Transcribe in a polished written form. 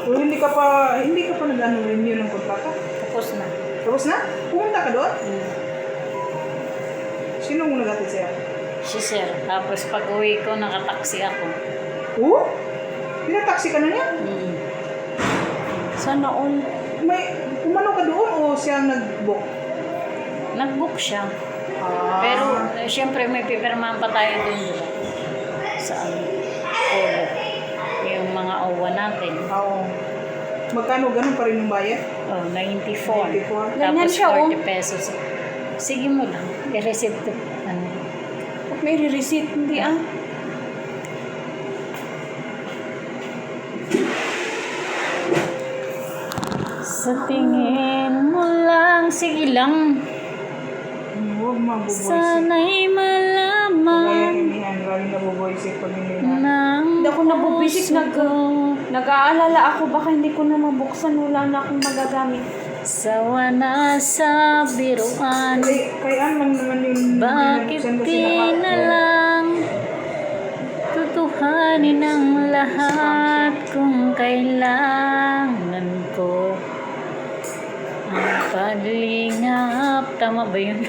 O hindi ka pa nag-ano renew ng kontrata? Tapos na. Tapos na? Pumunta ka doon? Hmm. Sino mo nag-atid sa'yo? Si sir. Tapos pag uwi ko, nakataksi ako. Oo? Pinataksi ka na niya? Hmm. Sana all. May, umano ka doon o siya nag-book? Nag-book siya. Ah. Pero, siyempre, may pipirmahan pa tayo doon, di ba? Sa polo. Yung mga OWA natin. Oo. Magkano ganun pa rin yung bayad? Oh, 94. 94. Ganyan Tapos siya, oh. 40 pesos. Sige mo lang. I-receipt ko. Ano? At may receipt, hindi ah. Sa tingin mo lang, sige lang. Huwag mabuboysit. Sana'y Kaya malaman kinihan, lalo nabuboysit pag hindi na. ng Hindi ako nabubisik, puso ko. Nag-aalala ako, baka hindi ko na mabuksan, wala na akong magagamit. Sawa na sa biruan. Kay Ann lang naman yung Bakit binuksan ko di sila na lang tutuhanin ang lahat kung kailangan ko ang paglingap. Tama ba yun?